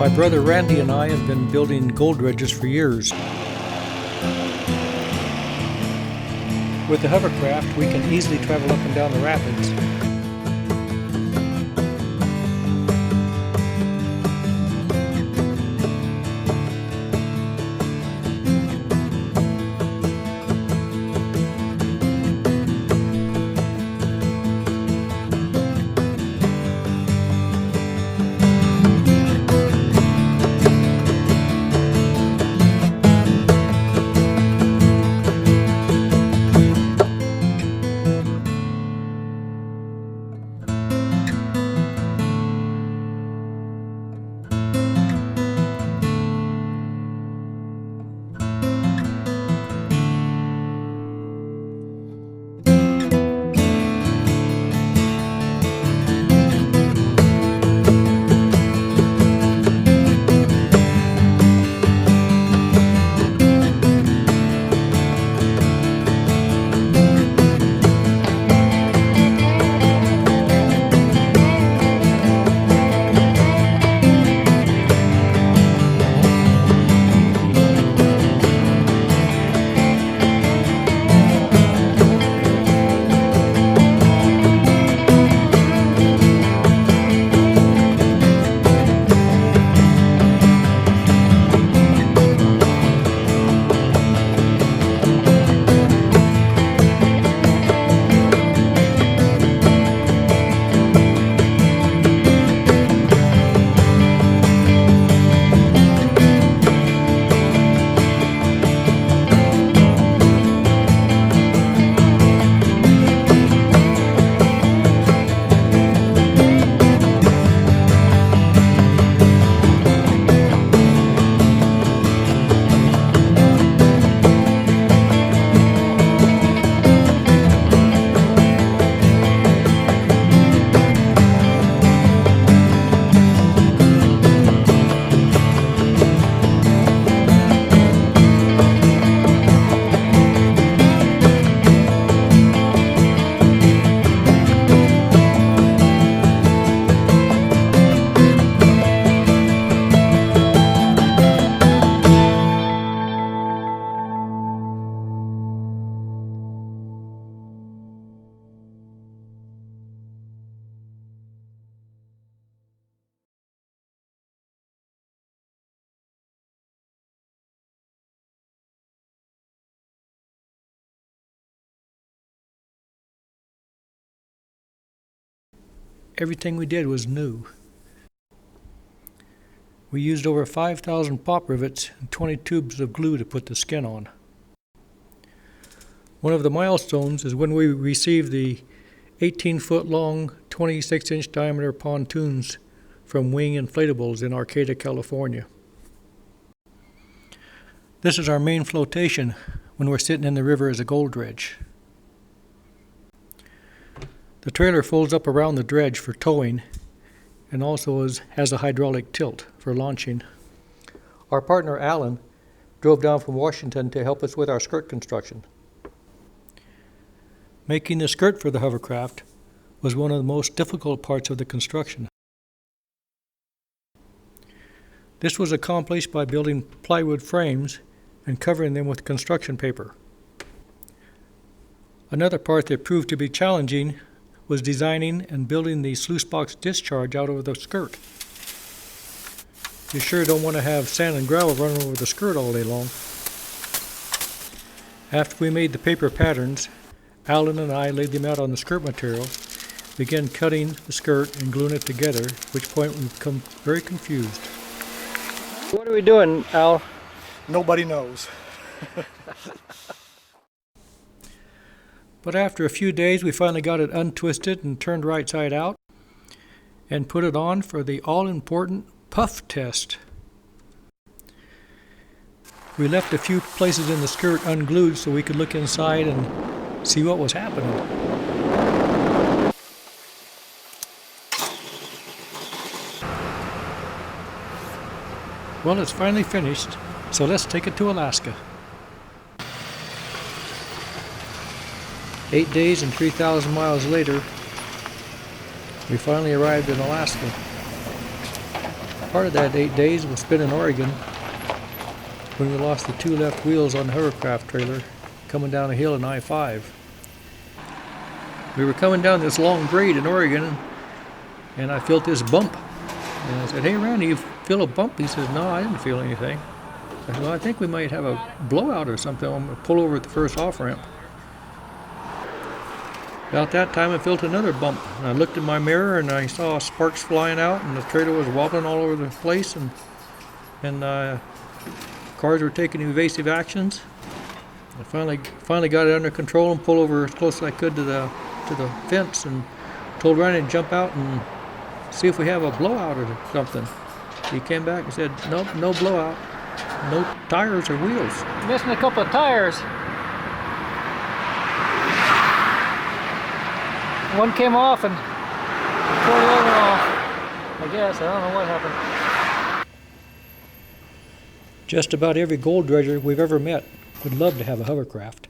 My brother Randy and I have been building gold dredges for years. With the hovercraft, we can easily travel up and down the rapids. Everything we did was new. We used over 5,000 pop rivets and 20 tubes of glue to put the skin on. One of the milestones is when we received the 18-foot long, 26-inch diameter pontoons from Wing Inflatables in Arcata, California. This is our main flotation when we're sitting in the river as a gold dredge. The trailer folds up around the dredge for towing and also has a hydraulic tilt for launching. Our partner Alan drove down from Washington to help us with our skirt construction. Making the skirt for the hovercraft was one of the most difficult parts of the construction. This was accomplished by building plywood frames and covering them with construction paper. Another part that proved to be challenging was designing and building the sluice box discharge out over the skirt. You sure don't want to have sand and gravel running over the skirt all day long. After we made the paper patterns, Alan and I laid them out on the skirt material, began cutting the skirt and gluing it together, at which point we become very confused. What are we doing, Al? Nobody knows. But after a few days, we finally got it untwisted and turned right side out and put it on for the all-important puff test. We left a few places in the skirt unglued so we could look inside and see what was happening. Well, it's finally finished, so let's take it to Alaska. 8 days and 3,000 miles later, we finally arrived in Alaska. Part of that 8 days was spent in Oregon when we lost the 2 left wheels on the hovercraft trailer coming down a hill in I-5. We were coming down this long grade in Oregon, and I felt this bump. And I said, "Hey Randy, you feel a bump?" He says, "No, I didn't feel anything." I said, "Well, I think we might have a blowout or something. I'm going to pull over at the first off-ramp." About that time I felt another bump, and I looked in my mirror and I saw sparks flying out, and the trailer was wobbling all over the place, and cars were taking evasive actions. I finally got it under control and pulled over as close as I could to the fence, and told Ryan to jump out and see if we have a blowout or something. He came back and said, "Nope, no blowout, no tires or wheels." Missing a couple of tires. One came off and tore the other off. I guess, I don't know what happened. Just about every gold dredger we've ever met would love to have a hovercraft.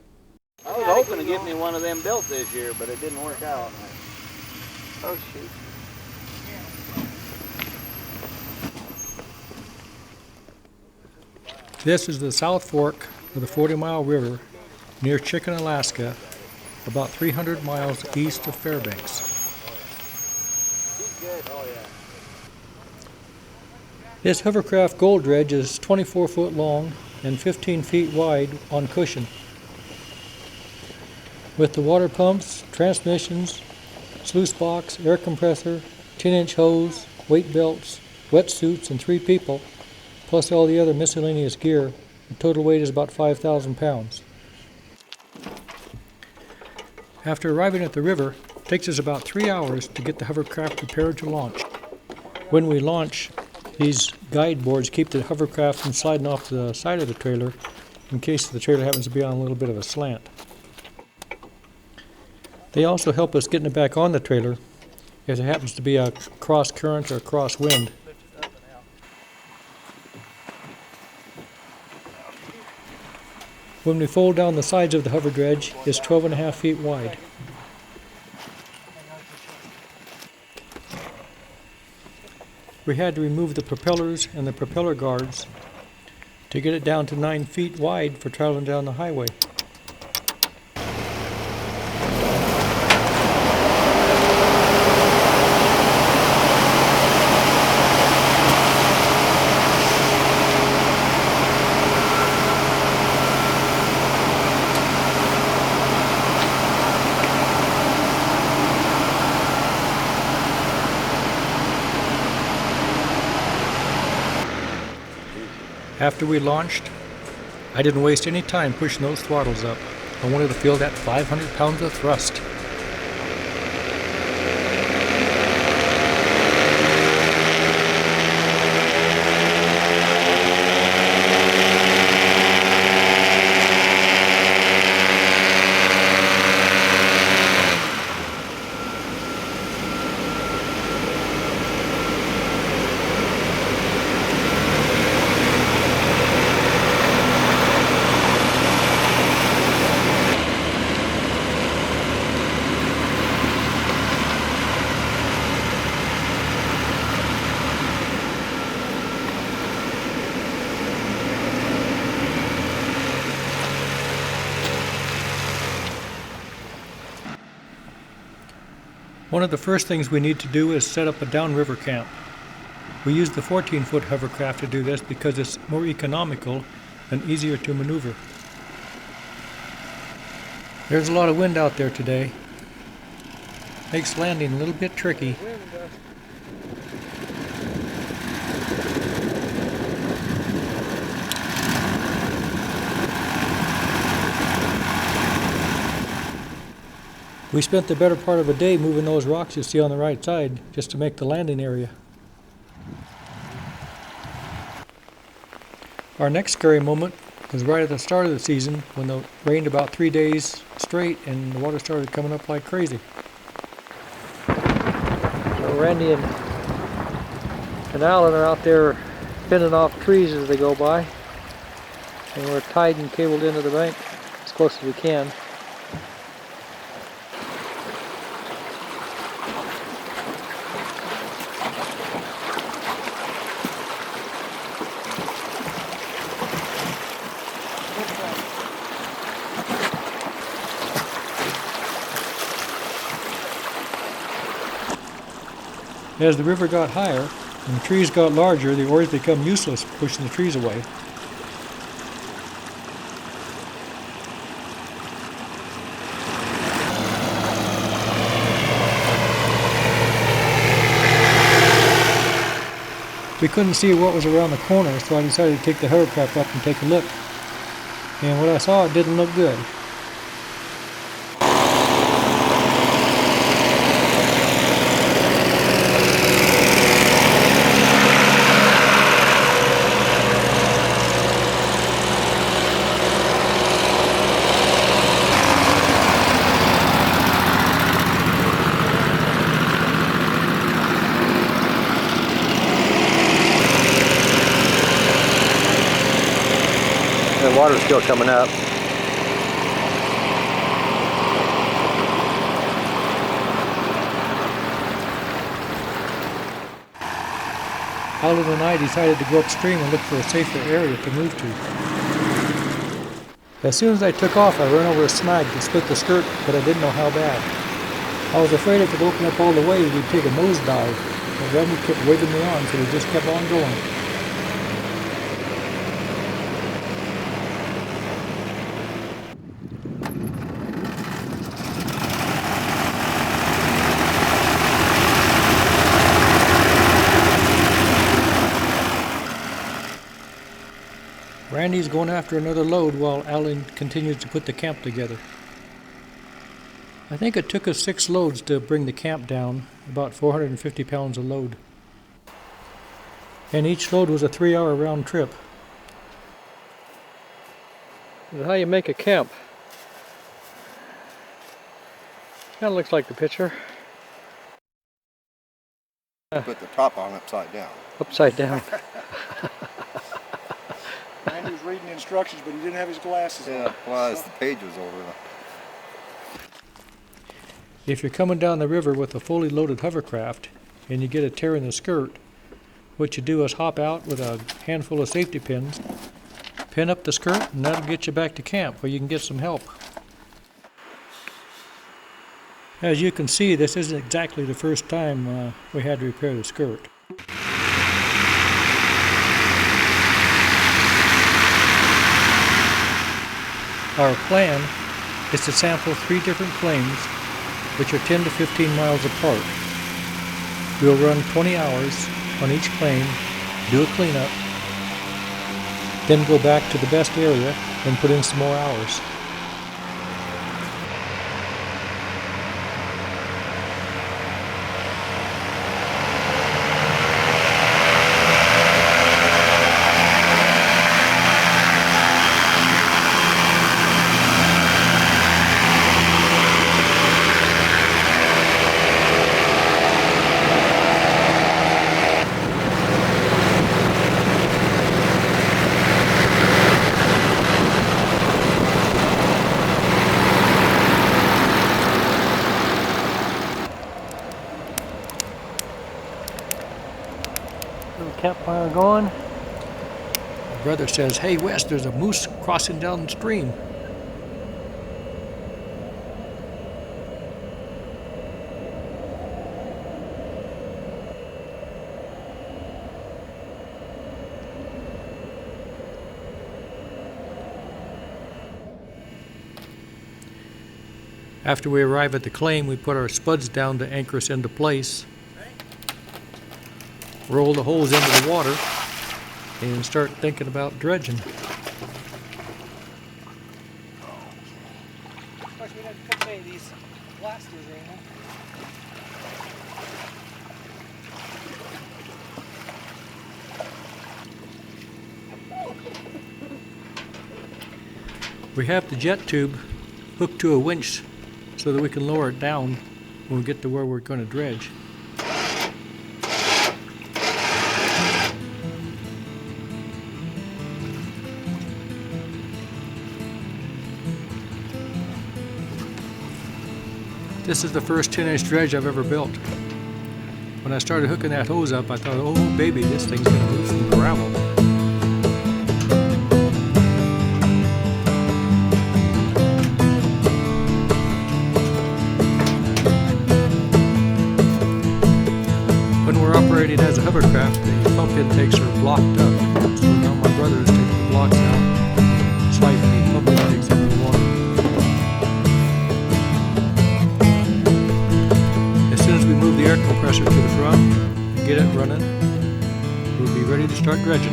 I was hoping to get me one of them built this year, but it didn't work out. Oh shoot. This is the South Fork of the 40 Mile River near Chicken, Alaska, about 300 miles east of Fairbanks. He's good. Oh yeah. This hovercraft gold dredge is 24 foot long and 15 feet wide on cushion. With the water pumps, transmissions, sluice box, air compressor, 10-inch hose, weight belts, wetsuits, and 3 people, plus all the other miscellaneous gear, the total weight is about 5,000 pounds. After arriving at the river, it takes us about 3 hours to get the hovercraft prepared to launch. When we launch, these guide boards keep the hovercraft from sliding off the side of the trailer in case the trailer happens to be on a little bit of a slant. They also help us getting it back on the trailer if there happens to be a cross current or cross wind. When we fold down the sides of the hover dredge, it's 12.5 feet wide. We had to remove the propellers and the propeller guards to get it down to 9 feet wide for traveling down the highway. After we launched, I didn't waste any time pushing those throttles up. I wanted to feel that 500 pounds of thrust. One of the first things we need to do is set up a downriver camp. We use the 14-foot hovercraft to do this because it's more economical and easier to maneuver. There's a lot of wind out there today. Makes landing a little bit tricky. We spent the better part of a day moving those rocks you see on the right side just to make the landing area. Our next scary moment was right at the start of the season when it rained about 3 days straight and the water started coming up like crazy. So Randy and Alan are out there pinning off trees as they go by, and we're tied and cabled into the bank as close as we can. As the river got higher and the trees got larger, the oars become useless, pushing the trees away. We couldn't see what was around the corner, so I decided to take the hovercraft up and take a look. And what I saw, it didn't look good. The water's still coming up. Alan and I decided to go upstream and look for a safer area to move to. As soon as I took off, I ran over a snag to split the skirt, but I didn't know how bad. I was afraid if it opened up all the way, we'd take a nosedive. But Randy kept waving me on, so we just kept on going. Randy's going after another load while Alan continues to put the camp together. I think it took us 6 loads to bring the camp down, about 450 pounds a load. And each load was a 3-hour round trip. This is how you make a camp. Kind of looks like the picture. Put the top on upside down. Upside down. Randy was reading the instructions, but he didn't have his glasses on. Yeah, well, the page was over. If you're coming down the river with a fully loaded hovercraft and you get a tear in the skirt, what you do is hop out with a handful of safety pins, pin up the skirt, and that'll get you back to camp where you can get some help. As you can see, this isn't exactly the first time we had to repair the skirt. Our plan is to sample 3 different claims, which are 10 to 15 miles apart. We'll run 20 hours on each claim, do a cleanup, then go back to the best area and put in some more hours. Little campfire going. My brother says, "Hey Wes, there's a moose crossing down the stream." After we arrive at the claim, we put our spuds down to anchor us into place. Roll the hose into the water and start thinking about dredging. Of course, we didn't put any of these blasters in. We have the jet tube hooked to a winch so that we can lower it down when we get to where we're going to dredge. This is the first 10-inch dredge I've ever built. When I started hooking that hose up, I thought, oh baby, this thing's going to move some gravel. When hovercraft, the pump intakes are blocked up. So now my brother is taking the blocks out, sliding the pump intakes into the water. As soon as we move the air compressor to the front and get it running, we'll be ready to start dredging.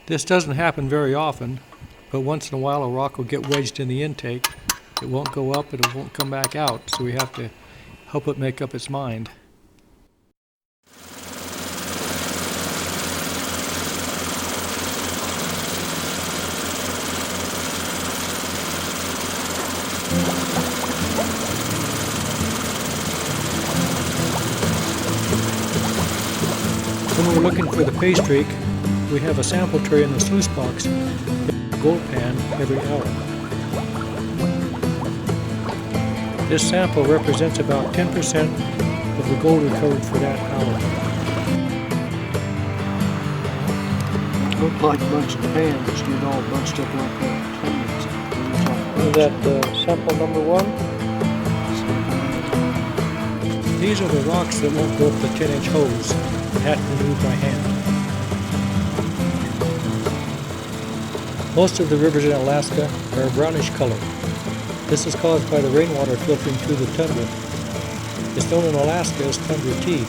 This doesn't happen very often, but once in a while a rock will get wedged in the intake. It won't go up and it won't come back out, so we have to help it make up its mind. When we're looking for the pay streak, we have a sample tray in the sluice box, gold pan every hour. This sample represents about 10% of the gold recovered for that hour. Looked like a bunch of pans, just get all bunched up like that. Is that sample number 1? These are the rocks that won't go up the 10-inch hose. I had to move by hand. Most of the rivers in Alaska are a brownish color. This is caused by the rainwater filtering through the tundra. It's known in Alaska as tundra tea.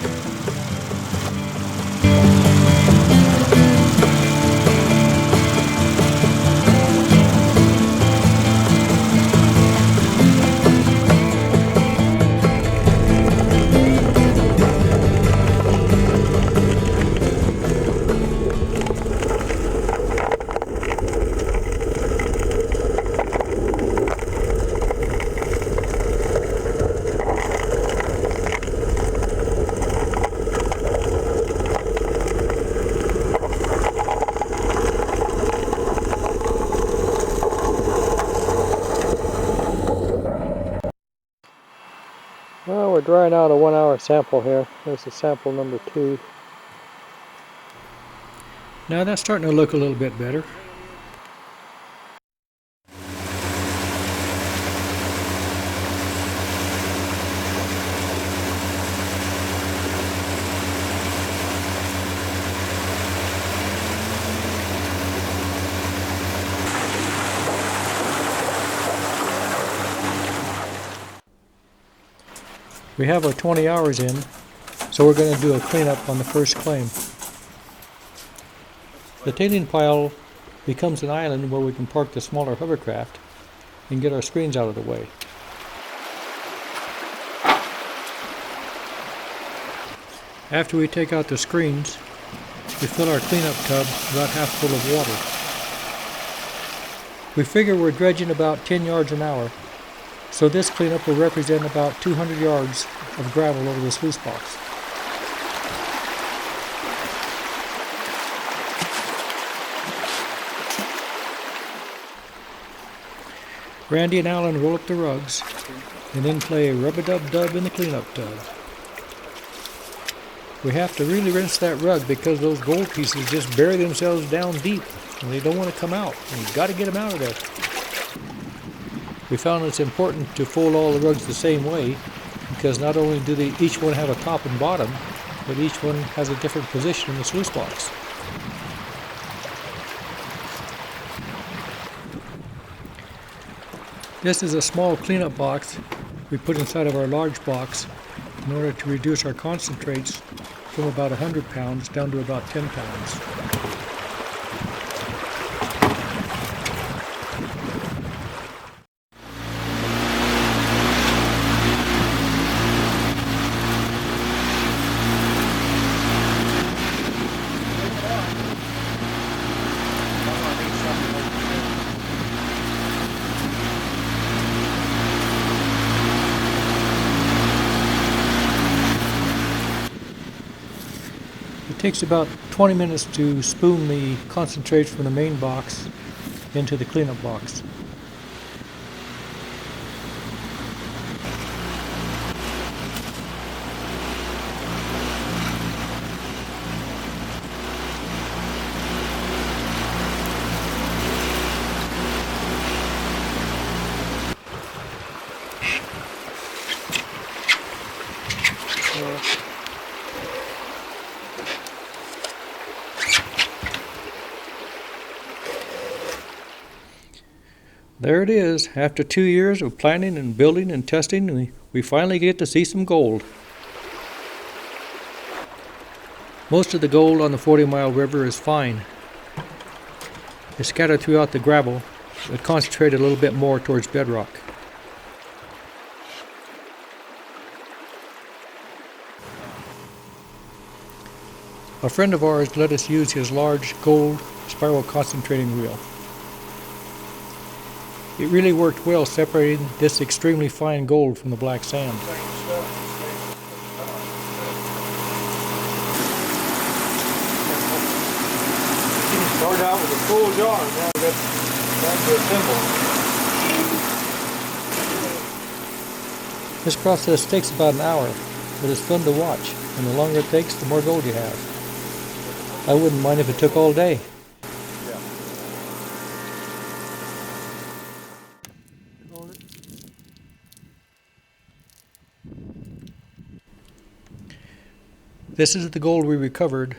Well, we're drying out a 1-hour sample here. There's the sample number 2. Now that's starting to look a little bit better. We have our 20 hours in, so we're going to do a cleanup on the first claim. The tailing pile becomes an island where we can park the smaller hovercraft and get our screens out of the way. After we take out the screens, we fill our cleanup tub about half full of water. We figure we're dredging about 10 yards an hour, so this cleanup will represent about 200 yards of gravel over the sluice box. Randy and Alan roll up the rugs and then play rub-a-dub-dub in the cleanup tub. We have to really rinse that rug because those gold pieces just bury themselves down deep and they don't want to come out. You've got to get them out of there. We found it's important to fold all the rugs the same way because not only do they each one have a top and bottom, but each one has a different position in the sluice box. This is a small cleanup box we put inside of our large box in order to reduce our concentrates from about 100 pounds down to about 10 pounds. It takes about 20 minutes to spoon the concentrate from the main box into the cleanup box. There it is. After 2 years of planning and building and testing, we finally get to see some gold. Most of the gold on the 40-mile river is fine. It's scattered throughout the gravel, but concentrated a little bit more towards bedrock. A friend of ours let us use his large gold spiral concentrating wheel. It really worked well separating this extremely fine gold from the black sand. Started out with a full jar, now we got down to a thimble. This process takes about an hour, but it's fun to watch, and the longer it takes, the more gold you have. I wouldn't mind if it took all day. This is the gold we recovered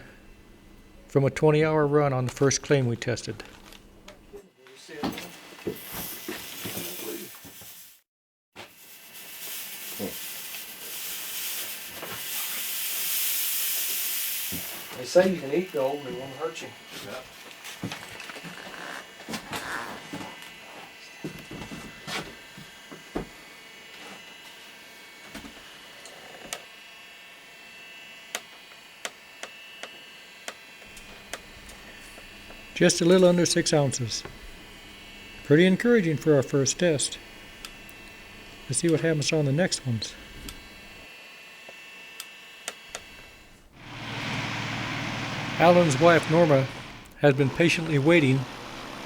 from a 20-hour run on the first claim we tested. They say you can eat gold and it won't hurt you. Just a little under 6 ounces. Pretty encouraging for our first test. Let's see what happens on the next ones. Alan's wife Norma has been patiently waiting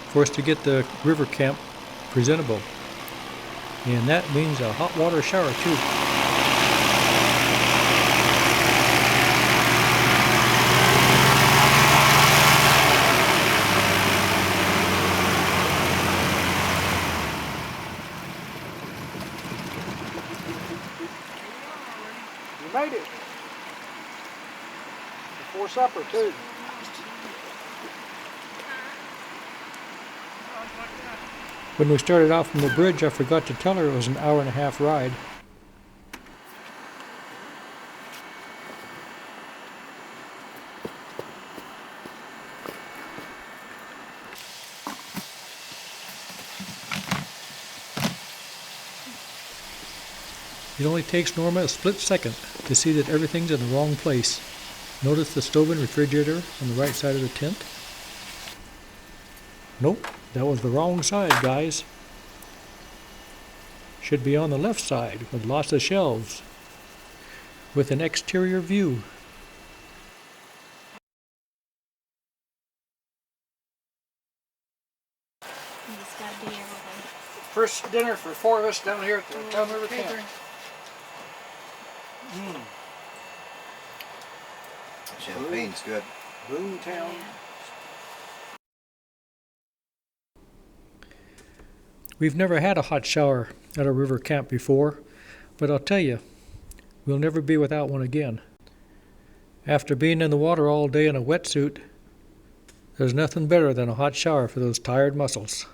for us to get the river camp presentable. And that means a hot water shower too. You made it. Before supper too. When we started off from the bridge, I forgot to tell her it was an hour-and-a-half ride. It only takes Norma a split second to see that everything's in the wrong place. Notice the stove and refrigerator on the right side of the tent? Nope, that was the wrong side, guys. Should be on the left side with lots of shelves, with an exterior view. First dinner for 4 of us down here at the Town River Camp. Champagne's good. Boomtown. We've never had a hot shower at a river camp before, but I'll tell you, we'll never be without one again. After being in the water all day in a wetsuit, there's nothing better than a hot shower for those tired muscles.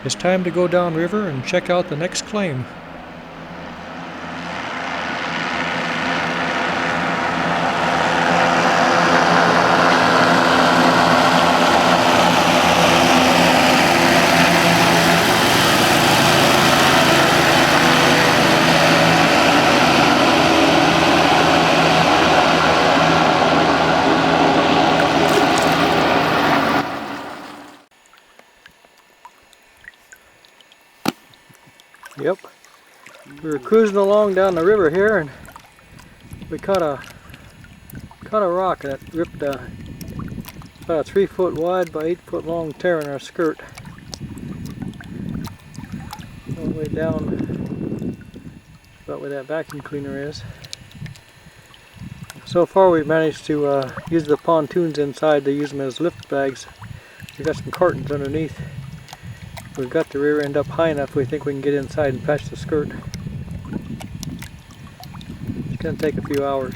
It's time to go downriver and check out the next claim. Yep, we were cruising along down the river here, and we caught a rock that ripped about a 3-foot wide by 8-foot long tear in our skirt, all the way down about where that vacuum cleaner is. So far we've managed to use the pontoons inside to use them as lift bags. We've got some cartons underneath. We've got the rear end up high enough we think we can get inside and patch the skirt. It's going to take a few hours.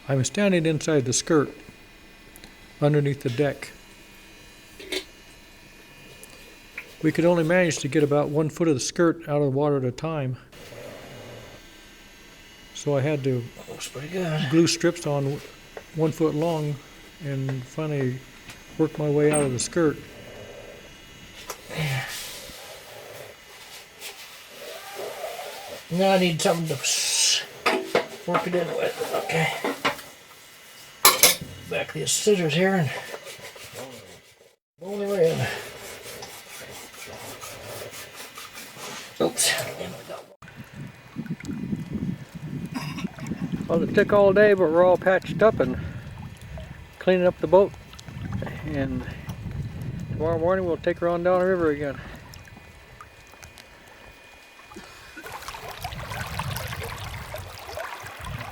I'm standing inside the skirt, underneath the deck. We could only manage to get about 1 foot of the skirt out of the water at a time. So I had to glue strips on 1 foot long and finally work my way out of the skirt. Now I need something to work it in with. Okay. Back these scissors here and roll her in. Oops. Well, it took all day, but we're all patched up and cleaning up the boat. And tomorrow morning we'll take her on down the river again.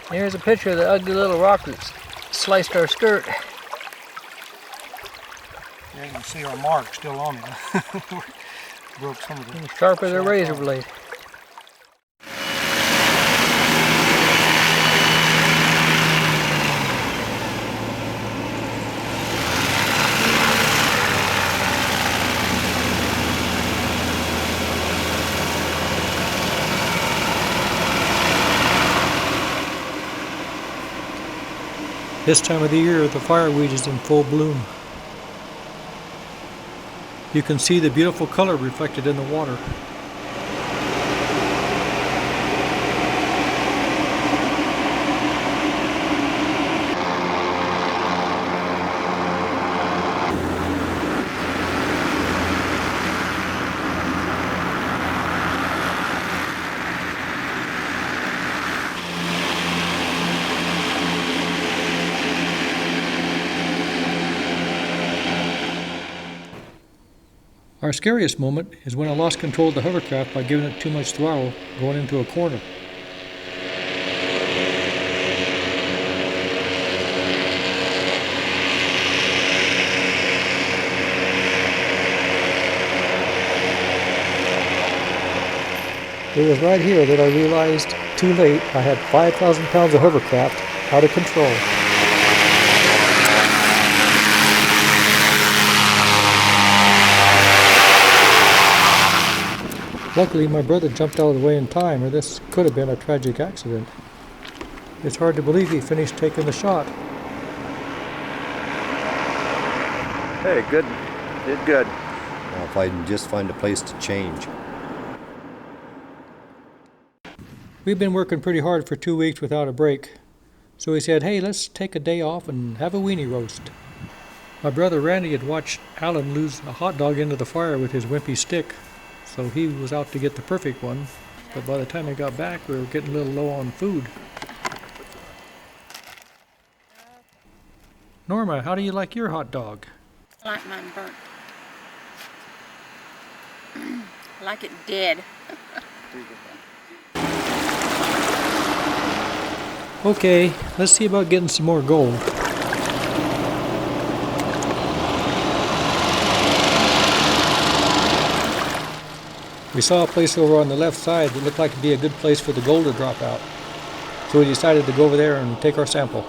Here's a picture of the ugly little rock that's sliced our skirt. Yeah, you can see our mark still on it. Broke some of the Sharp as a razor blade. This time of the year, the fireweed is in full bloom. You can see the beautiful color reflected in the water. Our scariest moment is when I lost control of the hovercraft by giving it too much throttle going into a corner. It was right here that I realized, too late, I had 5,000 pounds of hovercraft out of control. Luckily, my brother jumped out of the way in time, or this could have been a tragic accident. It's hard to believe he finished taking the shot. Hey, good. Did good. Well, if I can just find a place to change. We've been working pretty hard for 2 weeks without a break. So he said, hey, let's take a day off and have a weenie roast. My brother Randy had watched Alan lose a hot dog into the fire with his wimpy stick. So he was out to get the perfect one, but by the time he got back, we were getting a little low on food. Norma, how do you like your hot dog? I like mine burnt. I like it dead. Okay, let's see about getting some more gold. We saw a place over on the left side that looked like it'd be a good place for the gold to drop out. So we decided to go over there and take our sample.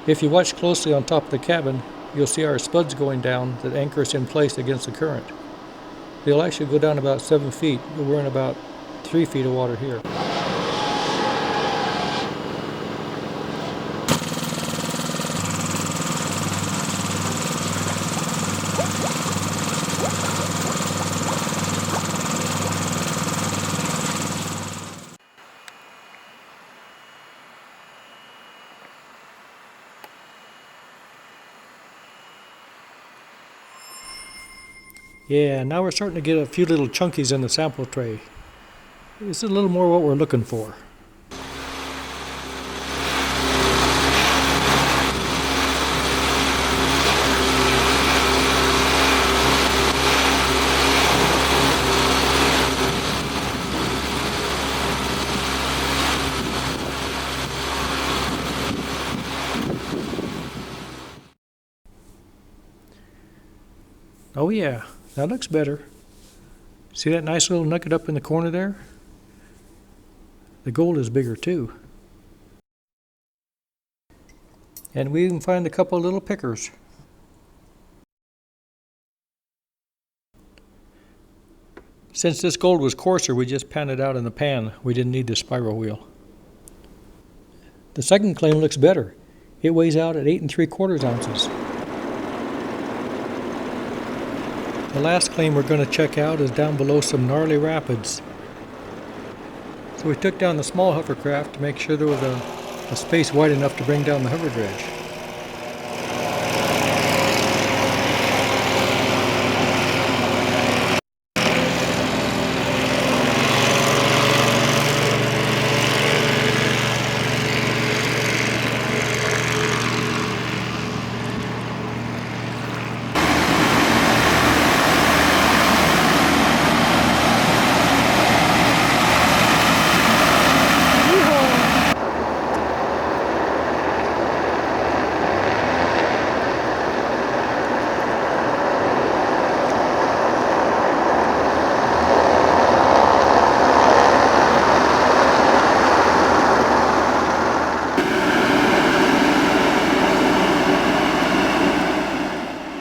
If you watch closely on top of the cabin, you'll see our spuds going down that anchor us in place against the current. They'll actually go down about 7 feet, but we're in about 3 feet of water here. Yeah, now we're starting to get a few little chunkies in the sample tray. This is a little more what we're looking for. Oh yeah, that looks better. See that nice little nugget up in the corner there? The gold is bigger too. And we even find a couple of little pickers. Since this gold was coarser, we just panned it out in the pan. We didn't need the spiral wheel. The second claim looks better. It weighs out at 8 3/4 ounces. The last claim we're going to check out is down below some gnarly rapids. So we took down the small hovercraft to make sure there was a space wide enough to bring down the hover dredge.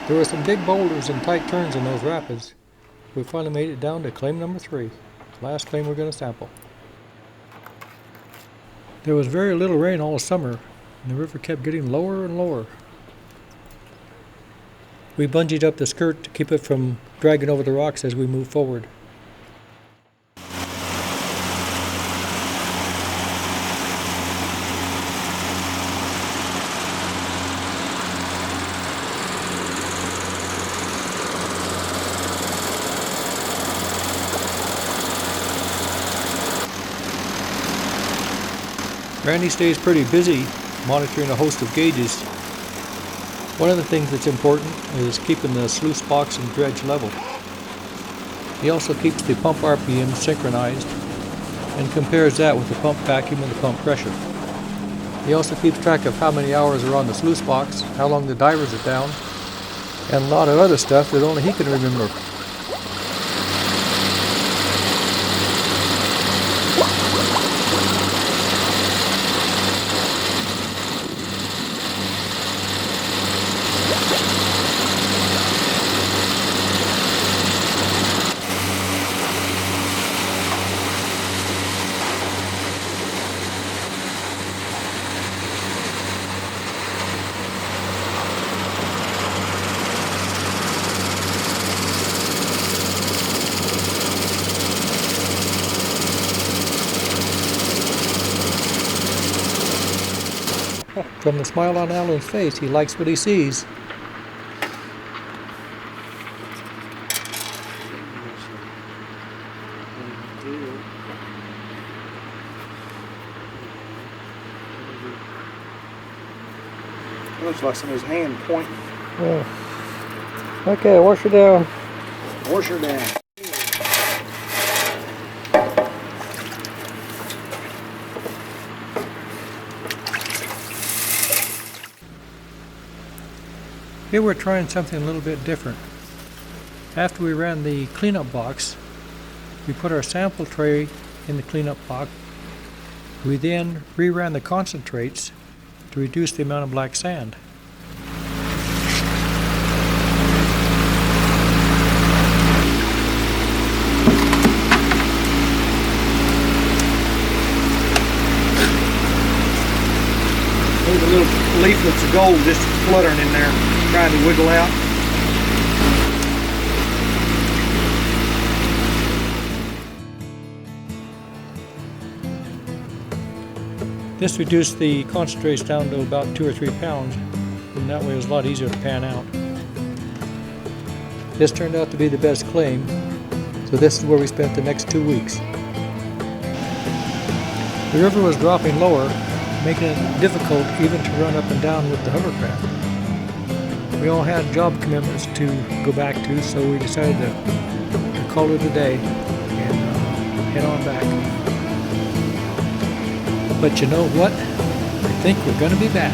There were some big boulders and tight turns in those rapids. We finally made it down to claim number 3, last claim we're going to sample. There was very little rain all summer, and the river kept getting lower and lower. We bungeed up the skirt to keep it from dragging over the rocks as we moved forward. Randy stays pretty busy monitoring a host of gauges. One of the things that's important is keeping the sluice box and dredge level. He also keeps the pump RPM synchronized and compares that with the pump vacuum and the pump pressure. He also keeps track of how many hours are on the sluice box, how long the divers are down, and a lot of other stuff that only he can remember. From the smile on Alan's face, he likes what he sees. Looks like somebody's hand pointing. Yeah. Okay, wash her down. Wash her down. Here we're trying something a little bit different. After we ran the cleanup box, we put our sample tray in the cleanup box. We then reran the concentrates to reduce the amount of black sand. There's the little leaflets of gold just fluttering in there, trying to wiggle out. This reduced the concentrates down to about 2 or 3 pounds, and that way it was a lot easier to pan out. This turned out to be the best claim, so this is where we spent the next 2 weeks. The river was dropping lower, making it difficult even to run up and down with the hovercraft. We all had job commitments to go back to, so we decided to call it a day and head on back. But you know what? I think we're going to be back.